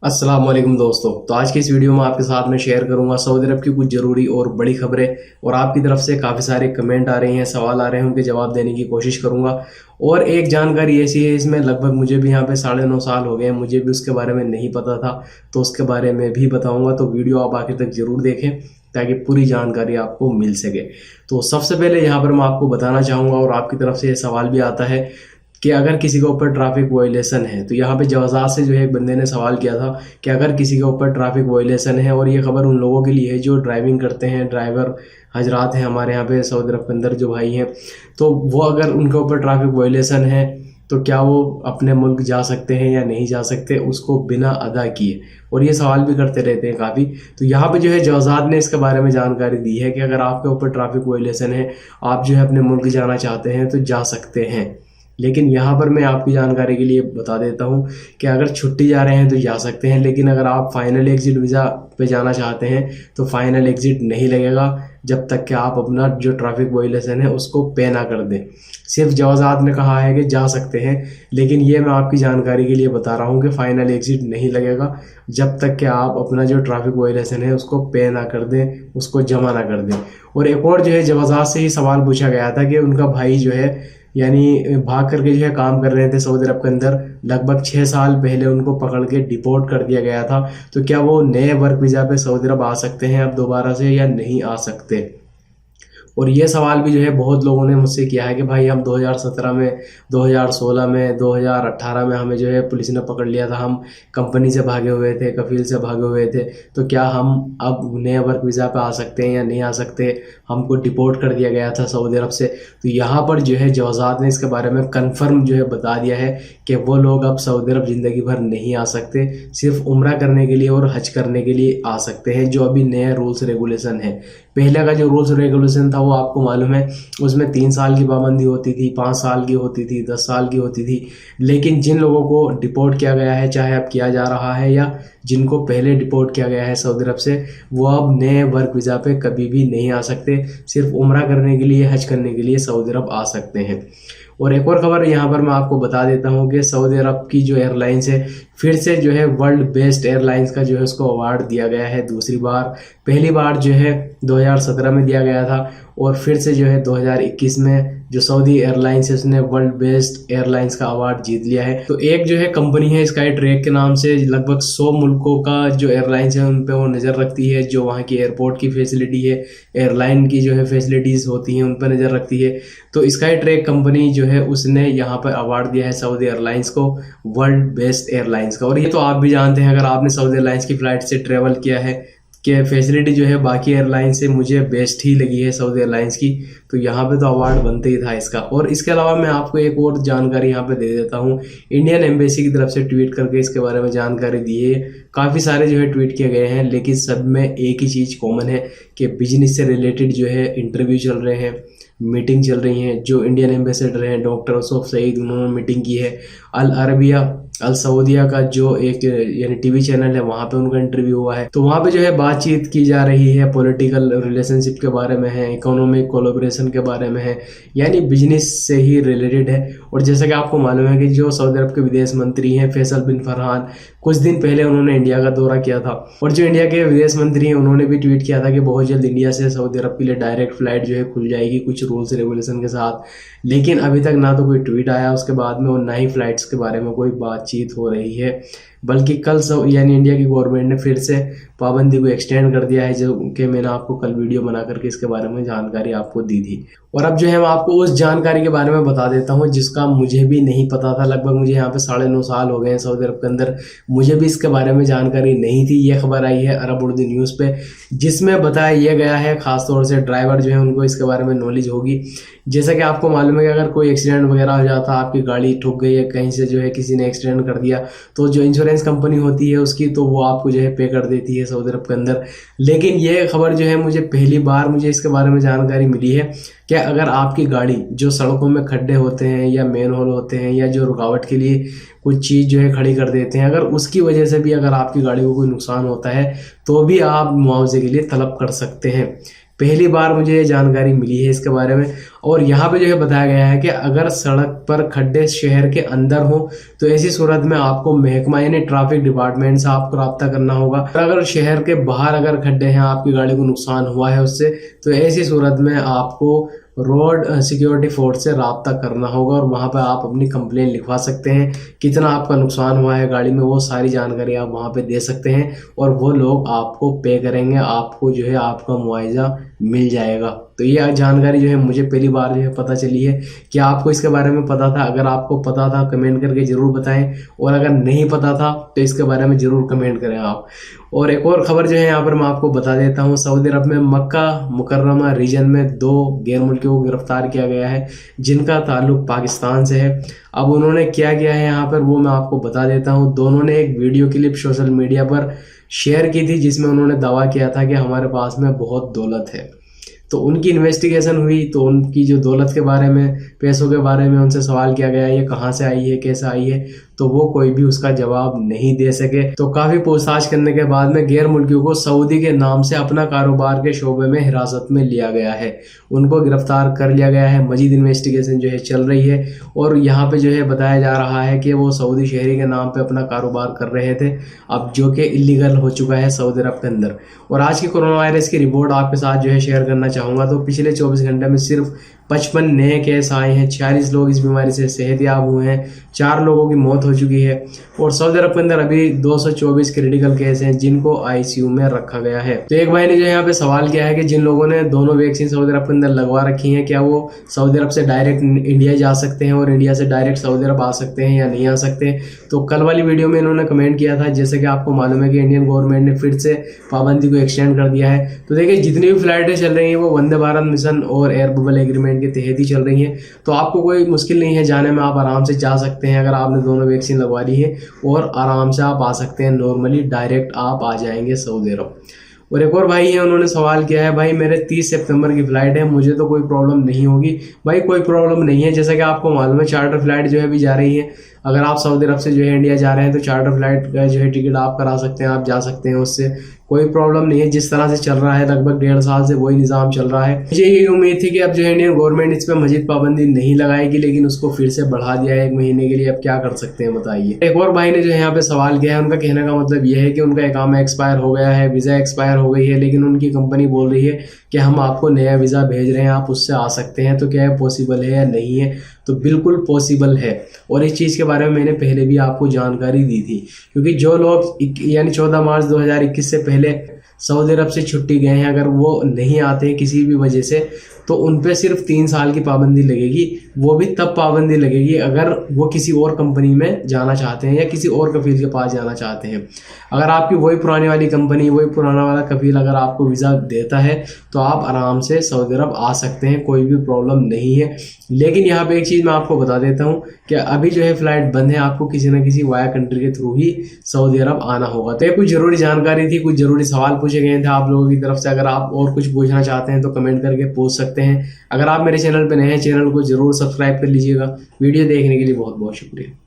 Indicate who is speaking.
Speaker 1: अस्सलाम वालेकुम दोस्तों। तो आज की इस वीडियो में आपके साथ में शेयर करूंगा सऊदी अरब की कुछ ज़रूरी और बड़ी खबरें। और आपकी तरफ से काफ़ी सारे कमेंट आ रहे हैं, सवाल आ रहे हैं, उनके जवाब देने की कोशिश करूंगा। और एक जानकारी ऐसी है, इसमें लगभग मुझे भी यहाँ पे 9.5 साल हो गए हैं, मुझे भी उसके बारे में नहीं पता था, तो उसके बारे में भी बताऊँगा। तो वीडियो आप आखिर तक ज़रूर देखें ताकि पूरी जानकारी आपको मिल सके। तो सबसे पहले यहाँ पर मैं आपको बताना चाहूँगा, और आपकी तरफ से ये सवाल भी आता है कि अगर किसी के ऊपर ट्रैफिक वायलेशन है, तो यहाँ पे जवाजात से जो है एक बंदे ने सवाल किया था कि अगर किसी के ऊपर ट्रैफिक वायलेशन है, और ये खबर उन लोगों के लिए है जो ड्राइविंग करते हैं, ड्राइवर हजरात हैं हमारे यहाँ पे सऊदी अरब के अंदर जो भाई हैं, तो वो अगर उनके ऊपर ट्रैफिक वायलेशन है तो क्या वो अपने मुल्क जा सकते हैं या नहीं जा सकते उसको बिना अदा किए। और ये सवाल भी करते रहते हैं काफ़ी। तो यहाँ पे जो है जवाजात ने इसके बारे में जानकारी दी है कि अगर आपके ऊपर ट्रैफिक वायलेशन है, आप जो है अपने मुल्क जाना चाहते हैं तो जा सकते हैं। लेकिन यहाँ पर मैं आपकी जानकारी के लिए बता देता हूँ कि अगर छुट्टी जा रहे हैं तो जा सकते हैं, लेकिन अगर आप फाइनल एग्जिट वीज़ा पे जाना चाहते हैं तो फाइनल एग्जिट नहीं लगेगा जब तक कि आप अपना जो ट्रैफिक वायलेशन है उसको पे ना कर दें। सिर्फ जवाजात ने कहा है कि जा सकते हैं, लेकिन ये मैं आपकी जानकारी के लिए बता रहा हूँ कि फाइनल एग्जिट नहीं लगेगा जब तक कि आप अपना जो ट्रैफिक वायलेशन है उसको पे ना कर दें, उसको जमा ना कर दें। और एक और जो है जवाजात से ही सवाल पूछा गया था कि उनका भाई जो है यानी भाग करके जो है काम कर रहे थे सऊदी अरब के अंदर, लगभग 6 साल पहले उनको पकड़ के डिपोर्ट कर दिया गया था, तो क्या वो नए वर्क वीज़ा पे सऊदी अरब आ सकते हैं अब दोबारा से या नहीं आ सकते। और ये सवाल भी जो है बहुत लोगों ने मुझसे किया है कि भाई हम 2017 में, 2016 में, 2018 में हमें जो है पुलिस ने पकड़ लिया था, हम कंपनी से भागे हुए थे, कफील से भागे हुए थे, तो क्या हम अब नए वर्क वीज़ा पे आ सकते हैं या नहीं आ सकते। हमको डिपोर्ट कर दिया गया था सऊदी अरब से। तो यहाँ पर जो है जवाजात ने इसके बारे में कन्फर्म जो है बता दिया है कि वो लोग अब सऊदी अरब ज़िंदगी भर नहीं आ सकते, सिर्फ उम्रा करने के लिए और हज करने के लिए आ सकते हैं, जो अभी नया रूल्स रेगुलेशन है। पहले का जो रूल्स रेगुलेशन था वो आपको मालूम है, उसमें 3 साल की पाबंदी होती थी, 5 साल की होती थी, 10 साल की होती थी। लेकिन जिन लोगों को डिपोर्ट किया गया है, चाहे अब किया जा रहा है या जिनको पहले डिपोर्ट किया गया है सऊदी अरब से, वो अब नए वर्क वीज़ा पे कभी भी नहीं आ सकते, सिर्फ उम्रा करने के लिए, हज करने के लिए सऊदी अरब आ सकते हैं। और एक और खबर यहाँ पर मैं आपको बता देता हूँ कि सऊदी अरब की जो एयरलाइंस है फिर से जो है वर्ल्ड बेस्ट एयरलाइंस का जो है उसको अवार्ड दिया गया है दूसरी बार। पहली बार जो है 2017 में दिया गया था, और फिर से जो है 2021 में जो सऊदी एयरलाइंस है उसने वर्ल्ड बेस्ट एयरलाइंस का अवार्ड जीत लिया है। तो एक जो है कंपनी है स्काई ट्रैक के नाम से, लगभग 100 मुल्कों का जो एयरलाइंस है उन पे वो नज़र रखती है, जो वहाँ की एयरपोर्ट की फैसिलिटी है, एयरलाइन की जो है फैसिलिटीज़ होती हैं उन पर नज़र रखती है। तो स्काई ट्रैक कंपनी जो है उसने यहाँ पर अवार्ड दिया है सऊदी एयरलाइंस को वर्ल्ड बेस्ट एयरलाइंस का। और ये तो आप भी जानते हैं, अगर आपने सऊदी एयरलाइंस की फ़्लाइट से ट्रेवल किया है, कि फैसिलिटी जो है बाकी एयरलाइन से मुझे बेस्ट ही लगी है सऊदी एयरलाइंस की, तो यहाँ पे तो अवार्ड बनते ही था इसका। और इसके अलावा मैं आपको एक और जानकारी यहाँ पे दे देता हूँ, इंडियन एम्बेसी की तरफ से ट्वीट करके इसके बारे में जानकारी दी है। काफ़ी सारे जो है ट्वीट किए गए हैं, लेकिन सब में एक ही चीज़ कॉमन है कि बिजनेस से रिलेटेड जो है इंटरव्यू चल रहे हैं, मीटिंग चल रही हैं। जो इंडियन एम्बेसडर हैं डॉक्टर यूसुफ सईद, उन्होंने मीटिंग की है। अल अरबिया अल सऊदिया का जो एक यानी टीवी चैनल है, वहाँ पे उनका इंटरव्यू हुआ है। तो वहाँ पे जो है बातचीत की जा रही है, पॉलिटिकल रिलेशनशिप के बारे में है, इकोनॉमिक कोलैबोरेशन के बारे में है, यानी बिजनेस से ही रिलेटेड है। और जैसा कि आपको मालूम है कि जो सऊदी अरब के विदेश मंत्री हैं फैसल बिन फरहान, कुछ दिन पहले उन्होंने इंडिया का दौरा किया था। और जो इंडिया के विदेश मंत्री हैं उन्होंने भी ट्वीट किया था कि बहुत जल्द इंडिया से सऊदी अरब के लिए डायरेक्ट फ्लाइट जो है खुल जाएगी कुछ रूल्स रेगुलेशन के साथ। लेकिन अभी तक ना तो कोई ट्वीट आया उसके बाद में, और ना ही फ्लाइट्स के बारे में कोई बातचीत हो रही है। बल्कि कल यानी इंडिया की गवर्नमेंट ने फिर से पाबंदी को एक्सटेंड कर दिया है, जो कि मैंने आपको कल वीडियो बना करके इसके बारे में जानकारी आपको दी थी। और अब जो है मैं आपको उस जानकारी के बारे में बता देता हूँ जिसका मुझे भी नहीं पता था। लगभग मुझे यहाँ पे 9.5 साल हो गए हैं सऊदी अरब के अंदर, मुझे भी इसके बारे में जानकारी नहीं थी। ये खबर आई है अरब उर्दू न्यूज़ पे, जिसमें बताया यह गया है, खासतौर से ड्राइवर जो है उनको इसके बारे में नॉलेज होगी। जैसा कि आपको मालूम है कि अगर कोई एक्सीडेंट वगैरह हो जाता, आपकी गाड़ी ठुक गई है, कहीं से जो है किसी ने एक्सीडेंट कर दिया, तो जो इंश्योरेंस कंपनी होती है उसकी, तो वो आपको जो है पे कर देती है सऊदी अरब के अंदर। लेकिन ये खबर जो है मुझे पहली बार मुझे इसके बारे में जानकारी मिली है कि अगर आपकी गाड़ी जो सड़कों में खड्डे होते हैं या मेन होल होते हैं या जो रुकावट के लिए कुछ चीज़ जो है खड़ी कर देते हैं, अगर उसकी वजह से भी अगर आपकी गाड़ी को कोई नुकसान होता है तो भी आप मुआवजे के लिए तलब कर सकते हैं। पहली बार मुझे ये जानकारी मिली है इसके बारे में। और यहाँ पे जो है बताया गया है कि अगर सड़क पर खड्डे शहर के अंदर हो तो ऐसी सूरत में आपको महकमा यानी ट्रैफिक डिपार्टमेंट से आपको रब्ता करना होगा। अगर शहर के बाहर अगर खड्डे हैं, आपकी गाड़ी को नुकसान हुआ है उससे, तो ऐसी सूरत में आपको रोड सिक्योरिटी फोर्स से रब्ता करना होगा और वहाँ पर आप अपनी कंप्लेन लिखवा सकते हैं। कितना आपका नुकसान हुआ है गाड़ी में, वो सारी जानकारी आप वहाँ पे दे सकते हैं और वो लोग आपको पे करेंगे, आपको जो है आपका मुआवजा मिल जाएगा। तो ये जानकारी जो है मुझे पहली बार जो है पता चली है। क्या आपको इसके बारे में पता था? अगर आपको पता था कमेंट करके ज़रूर बताएं, और अगर नहीं पता था तो इसके बारे में ज़रूर कमेंट करें आप। और एक और ख़बर जो है यहाँ पर मैं आपको बता देता हूँ। सऊदी अरब में मक्का मुकर्रमा रीजन में 2 गैर मुल्कियों को गिरफ्तार किया गया है जिनका ताल्लुक पाकिस्तान से है। अब उन्होंने क्या किया है यहाँ पर वो मैं आपको बता देता हूँ। दोनों ने एक वीडियो क्लिप सोशल मीडिया पर शेयर की थी जिसमें उन्होंने दावा किया था कि हमारे पास में बहुत दौलत है। तो उनकी इन्वेस्टिगेशन हुई तो उनकी जो दौलत के बारे में, पैसों के बारे में उनसे सवाल किया गया, ये कहाँ से आई है, कैसे आई है, तो वो कोई भी उसका जवाब नहीं दे सके। तो काफ़ी पूछताछ करने के बाद में गैर मुल्कियों को सऊदी के नाम से अपना कारोबार के शोबे में हिरासत में लिया गया है। उनको गिरफ्तार कर लिया गया है। मजीद इन्वेस्टिगेशन जो है चल रही है और यहाँ पे जो है बताया जा रहा है कि वो सऊदी शहरी के नाम पे अपना कारोबार कर रहे थे, अब जो कि इलीगल हो चुका है सऊदी अरब के अंदर। और आज की कोरोना वायरस की रिपोर्ट आपके साथ जो है शेयर करना चाहूँगा। तो पिछले 24 घंटे में सिर्फ 55 नए केस आए हैं, 46 लोग इस बीमारी से सेहतयाब हुए हैं, 4 लोगों की मौत हो चुकी है और सऊदी अरब के अंदर अभी 224 क्रिटिकल केस हैं जिनको आईसीयू में रखा गया है। तो एक भाई ने जो यहाँ पे सवाल किया है कि जिन लोगों ने दोनों वैक्सीन सऊदी अरब के अंदर लगवा रखी हैं, क्या वो सऊदी अरब से डायरेक्ट इंडिया जा सकते हैं और इंडिया से डायरेक्ट सऊदी अरब आ सकते हैं या नहीं आ सकते। तो कल वाली वीडियो में इन्होंने कमेंट किया था, जैसे कि आपको मालूम है कि इंडियन गवर्नमेंट ने फिर से पाबंदी को एक्सटेंड कर दिया है। तो देखिए जितनी भी फ्लाइटें चल रही हैं वो वंदे भारत मिशन और एयर बबल एग्रीमेंट के तहत ही चल रही हैं। तो आपको कोई मुश्किल नहीं है जाने में, आप आराम से जा सकते हैं अगर आपने दोनों वैक्सीन लगवा ली है, और आराम से आप आ सकते हैं। नॉर्मली डायरेक्ट आप आ जाएंगे सऊदी अरब। और एक और भाई है, उन्होंने सवाल किया है, भाई मेरे 30 सितंबर की फ़्लाइट है, मुझे तो कोई प्रॉब्लम नहीं होगी। भाई कोई प्रॉब्लम नहीं है, जैसा कि आपको मालूम है चार्टर फ्लाइट जो है अभी जा रही है। अगर आप सऊदी अरब से जो है इंडिया जा रहे हैं तो चार्टर फ्लाइट का जो है टिकट आप करा सकते हैं, आप जा सकते हैं, उससे कोई प्रॉब्लम नहीं है। जिस तरह से चल रहा है लगभग 1.5 साल से वही निज़ाम चल रहा है। मुझे यही उम्मीद थी कि अब जो है इंडियन गवर्नमेंट इस पर मजीद पाबंदी नहीं लगाएगी, लेकिन उसको फिर से बढ़ा दिया है 1 महीने के लिए। अब क्या कर सकते हैं बताइए। एक और भाई ने जो है यहाँ पे सवाल किया है, उनका कहने का मतलब यह है कि उनका इकामा एक्सपायर हो गया है, वीज़ा एक्सपायर हो गई है, लेकिन उनकी कंपनी बोल रही है कि हम आपको नया वीज़ा भेज रहे हैं, आप उससे आ सकते हैं। तो क्या ये पॉसिबल है या नहीं है? तो बिल्कुल पॉसिबल है और इस चीज़ के बारे में मैंने पहले भी आपको जानकारी दी थी, क्योंकि जो लोग यानी 14 मार्च 2021 से पहले सऊदी अरब से छुट्टी गए हैं, अगर वो नहीं आते हैं किसी भी वजह से, तो उन पे सिर्फ 3 साल की पाबंदी लगेगी। वो भी तब पाबंदी लगेगी अगर वो किसी और कंपनी में जाना चाहते हैं या किसी और कफील के पास जाना चाहते हैं। अगर आपकी वही पुरानी वाली कंपनी, वही पुराना वाला कफील अगर आपको वीज़ा देता है तो आप आराम से सऊदी अरब आ सकते हैं, कोई भी प्रॉब्लम नहीं है। लेकिन यहाँ पे एक चीज़ मैं आपको बता देता हूँ कि अभी जो है फ़्लाइट बंद है, आपको किसी न किसी वाया कंट्री के थ्रू ही सऊदी अरब आना होगा। तो ये कुछ ज़रूरी जानकारी थी, कुछ ज़रूरी सवाल पूछे गए थे आप लोगों की तरफ से। अगर आप और कुछ पूछना चाहते हैं तो कमेंट करके पूछ सकते हैं। अगर आप मेरे चैनल पर नए हैं, चैनल को जरूर सब्सक्राइब कर लीजिएगा। वीडियो देखने के लिए बहुत बहुत शुक्रिया।